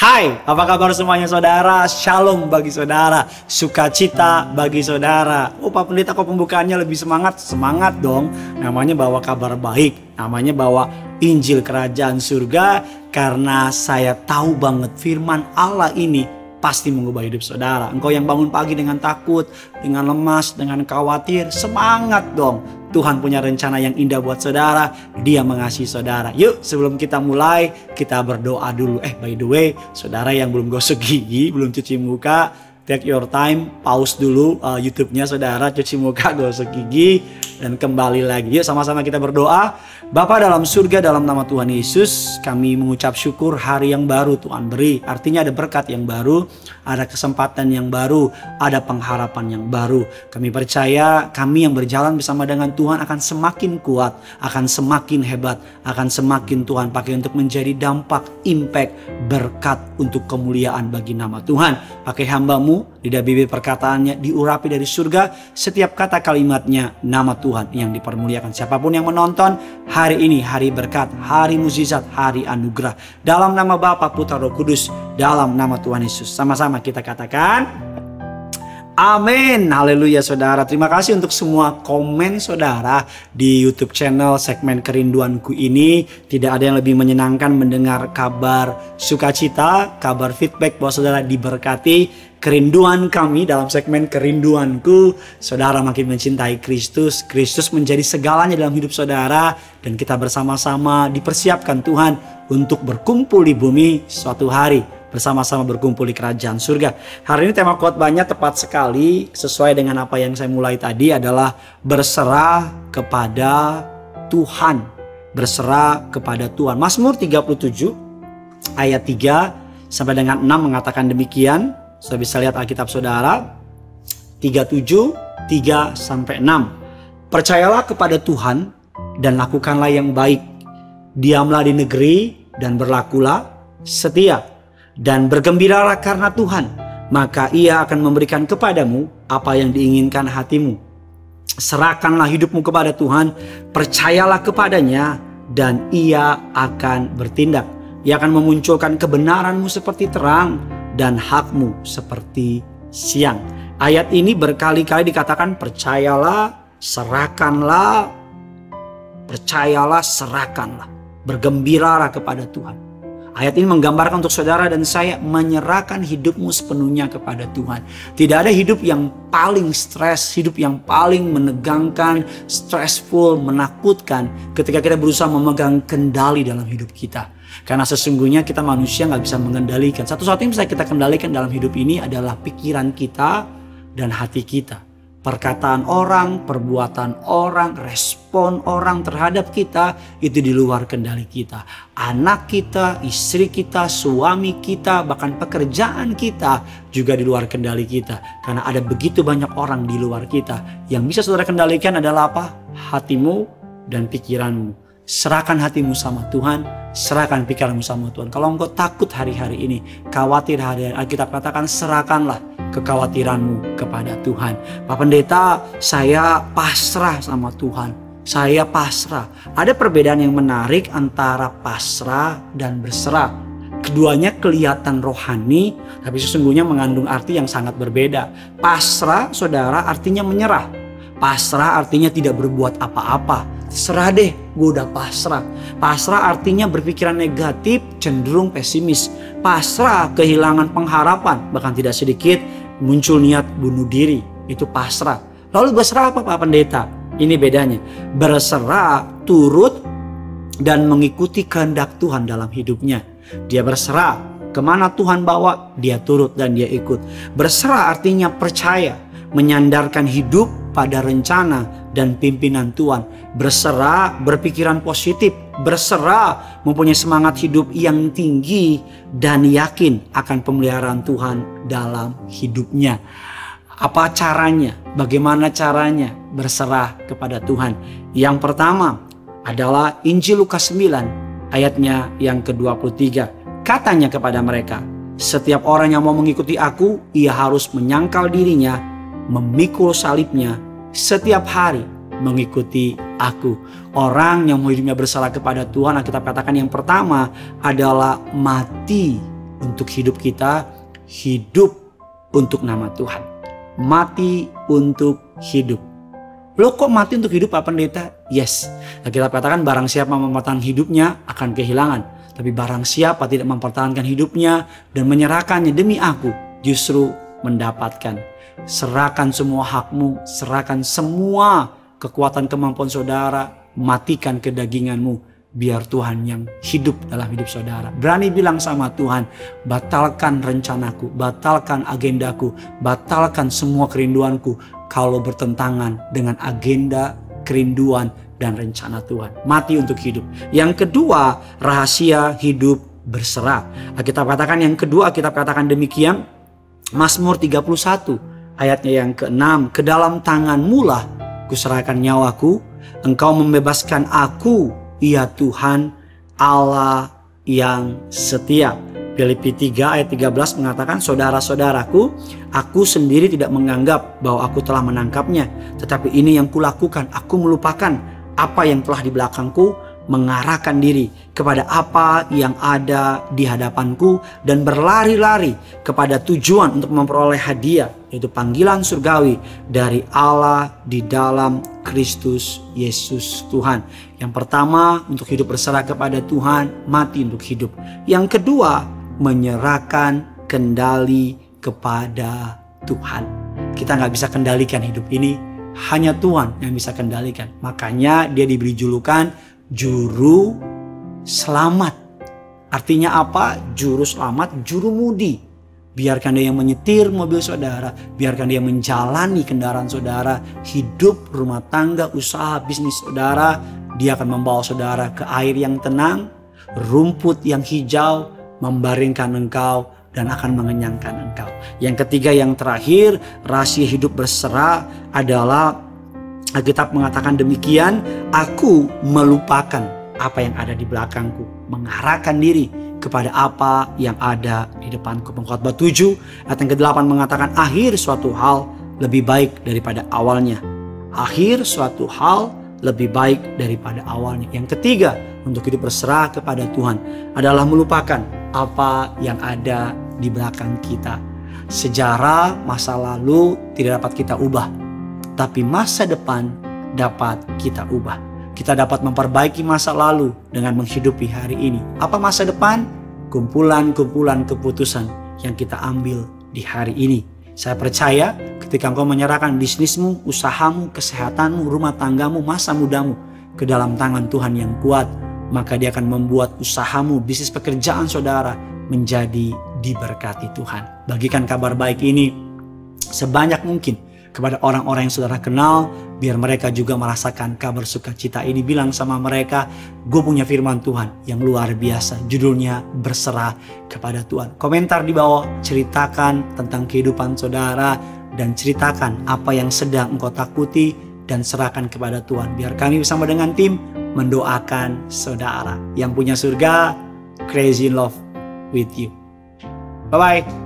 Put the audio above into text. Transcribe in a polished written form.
Hai, apa kabar semuanya saudara? Shalom bagi saudara, sukacita bagi saudara. Oh, Pak Pendeta kok pembukaannya lebih semangat? Semangat dong, namanya bawa kabar baik, namanya bawa Injil Kerajaan Surga. Karena saya tahu banget firman Allah ini pasti mengubah hidup saudara. Engkau yang bangun pagi dengan takut, dengan lemas, dengan khawatir, semangat dong. Tuhan punya rencana yang indah buat saudara. Dia mengasihi saudara. Yuk sebelum kita mulai, kita berdoa dulu. By the way, saudara yang belum gosok gigi, belum cuci muka, take your time, pause dulu YouTube-nya saudara, cuci muka, gosok gigi, dan kembali lagi. Yuk sama-sama kita berdoa. Bapa dalam surga, dalam nama Tuhan Yesus, kami mengucap syukur hari yang baru Tuhan beri. Artinya ada berkat yang baru, ada kesempatan yang baru, ada pengharapan yang baru. Kami percaya kami yang berjalan bersama dengan Tuhan akan semakin kuat, akan semakin hebat, akan semakin Tuhan pakai untuk menjadi dampak, impact, berkat untuk kemuliaan bagi nama Tuhan. Pakai hamba-Mu, lidah bibir perkataannya diurapi dari surga, setiap kata kalimatnya nama Tuhan yang dipermuliakan. Siapapun yang menonton, hari ini hari berkat, hari mukjizat, hari anugerah. Dalam nama Bapa, Putra, Roh Kudus, dalam nama Tuhan Yesus. Sama-sama kita katakan amin. Haleluya saudara. Terima kasih untuk semua komen saudara di YouTube channel segmen Kerinduanku ini. Tidak ada yang lebih menyenangkan mendengar kabar sukacita, kabar feedback bahwa saudara diberkati. Kerinduan kami dalam segmen Kerinduanku, saudara makin mencintai Kristus. Kristus menjadi segalanya dalam hidup saudara. Dan kita bersama-sama dipersiapkan Tuhan untuk berkumpul di bumi suatu hari. Bersama-sama berkumpul di kerajaan surga. Hari ini tema khotbahnya tepat sekali. Sesuai dengan apa yang saya mulai tadi adalah berserah kepada Tuhan. Berserah kepada Tuhan. Mazmur 37 ayat 3 sampai dengan 6 mengatakan demikian. Sudah bisa lihat Alkitab saudara. 37, 3 sampai 6. Percayalah kepada Tuhan dan lakukanlah yang baik. Diamlah di negeri dan berlakulah setia. Dan bergembiralah karena Tuhan, maka Ia akan memberikan kepadamu apa yang diinginkan hatimu. Serahkanlah hidupmu kepada Tuhan, percayalah kepadanya, dan Ia akan bertindak. Ia akan memunculkan kebenaranmu seperti terang, dan hakmu seperti siang. Ayat ini berkali-kali dikatakan percayalah, serahkanlah, percayalah, serahkanlah. Bergembiralah kepada Tuhan. Ayat ini menggambarkan untuk saudara dan saya menyerahkan hidupmu sepenuhnya kepada Tuhan. Tidak ada hidup yang paling stres, hidup yang paling menegangkan, stressful, menakutkan ketika kita berusaha memegang kendali dalam hidup kita. Karena sesungguhnya kita manusia nggak bisa mengendalikan. Satu-satunya yang bisa kita kendalikan dalam hidup ini adalah pikiran kita dan hati kita. Perkataan orang, perbuatan orang, respon orang terhadap kita itu di luar kendali kita. Anak kita, istri kita, suami kita, bahkan pekerjaan kita juga di luar kendali kita. Karena ada begitu banyak orang di luar kita. Yang bisa saudara kendalikan adalah apa? Hatimu dan pikiranmu. Serahkan hatimu sama Tuhan, serahkan pikiranmu sama Tuhan. Kalau engkau takut hari-hari ini, khawatir hari-hari, Alkitab katakan serahkanlah kekhawatiranmu kepada Tuhan. Pak Pendeta, saya pasrah sama Tuhan. Saya pasrah. Ada perbedaan yang menarik antara pasrah dan berserah. Keduanya kelihatan rohani, tapi sesungguhnya mengandung arti yang sangat berbeda. Pasrah, saudara, artinya menyerah. Pasrah artinya tidak berbuat apa-apa. Serah deh, gue udah pasrah. Pasrah artinya berpikiran negatif, cenderung pesimis. Pasrah, kehilangan pengharapan, bahkan tidak sedikit muncul niat bunuh diri. Itu pasrah. Lalu berserah apa Pak Pendeta? Ini bedanya. Berserah turut dan mengikuti kehendak Tuhan dalam hidupnya. Dia berserah, kemana Tuhan bawa, dia turut dan dia ikut. Berserah artinya percaya, menyandarkan hidup pada rencana dan pimpinan Tuhan. Berserah, berpikiran positif. Berserah, mempunyai semangat hidup yang tinggi dan yakin akan pemeliharaan Tuhan dalam hidupnya. Apa caranya? Bagaimana caranya berserah kepada Tuhan? Yang pertama adalah Injil Lukas 9 ayatnya yang ke-23. Katanya kepada mereka, setiap orang yang mau mengikuti aku, ia harus menyangkal dirinya, memikul salibnya setiap hari mengikuti aku. Orang yang mau hidupnya bersalah kepada Tuhan, Alkitab katakan yang pertama adalah mati untuk hidup kita, hidup untuk nama Tuhan. Mati untuk hidup. Lo kok mati untuk hidup Pak Pendeta? Yes. Kita katakan barang siapa mempertahankan hidupnya akan kehilangan. Tapi barang siapa tidak mempertahankan hidupnya dan menyerahkannya demi aku, justru mendapatkan. Serahkan semua hakmu, serahkan semua kekuatan kemampuan saudara, matikan kedaginganmu. Biar Tuhan yang hidup dalam hidup saudara. Berani bilang sama Tuhan, batalkan rencanaku, batalkan agendaku, batalkan semua kerinduanku kalau bertentangan dengan agenda, kerinduan, dan rencana Tuhan. Mati untuk hidup. Yang kedua, rahasia hidup berserah. Kita katakan yang kedua, kita katakan demikian. Mazmur 31 ayatnya yang ke-6. Ke dalam tanganmu lah kuserahkan nyawaku, engkau membebaskan aku, ya Tuhan Allah yang setia. Filipi 3 ayat 13 mengatakan, saudara-saudaraku, aku sendiri tidak menganggap bahwa aku telah menangkapnya. Tetapi ini yang kulakukan, aku melupakan apa yang telah di belakangku, mengarahkan diri kepada apa yang ada di hadapanku, dan berlari-lari kepada tujuan untuk memperoleh hadiah, yaitu panggilan surgawi dari Allah di dalam Kristus Yesus Tuhan. Yang pertama, untuk hidup berserah kepada Tuhan, mati untuk hidup. Yang kedua, menyerahkan kendali kepada Tuhan. Kita nggak bisa kendalikan hidup ini, hanya Tuhan yang bisa kendalikan. Makanya dia diberi julukan Juru Selamat. Artinya apa? Juru selamat, juru mudi. Biarkan dia yang menyetir mobil saudara, biarkan dia menjalani kendaraan saudara, hidup, rumah tangga, usaha, bisnis saudara. Dia akan membawa saudara ke air yang tenang, rumput yang hijau, membaringkan engkau, dan akan mengenyangkan engkau. Yang ketiga, yang terakhir, rahasia hidup berserah adalah Alkitab mengatakan demikian, aku melupakan apa yang ada di belakangku, mengarahkan diri kepada apa yang ada di depanku. Pengkhotbah 7 ayat yang ke-8 mengatakan, akhir suatu hal lebih baik daripada awalnya. Akhir suatu hal lebih baik daripada awalnya. Yang ketiga, untuk hidup berserah kepada Tuhan adalah melupakan apa yang ada di belakang kita. Sejarah masa lalu tidak dapat kita ubah, tapi masa depan dapat kita ubah. Kita dapat memperbaiki masa lalu dengan menghidupi hari ini. Apa masa depan? Kumpulan-kumpulan keputusan yang kita ambil di hari ini. Saya percaya ketika engkau menyerahkan bisnismu, usahamu, kesehatanmu, rumah tanggamu, masa mudamu ke dalam tangan Tuhan yang kuat, maka dia akan membuat usahamu, bisnis pekerjaan saudara menjadi diberkati Tuhan. Bagikan kabar baik ini sebanyak mungkin kepada orang-orang yang saudara kenal, biar mereka juga merasakan kabar sukacita ini. Bilang sama mereka, gue punya firman Tuhan yang luar biasa, judulnya berserah kepada Tuhan. Komentar di bawah, ceritakan tentang kehidupan saudara, dan ceritakan apa yang sedang engkau takuti, dan serahkan kepada Tuhan. Biar kami bersama dengan tim mendoakan saudara yang punya surga. Crazy in love with you. Bye-bye.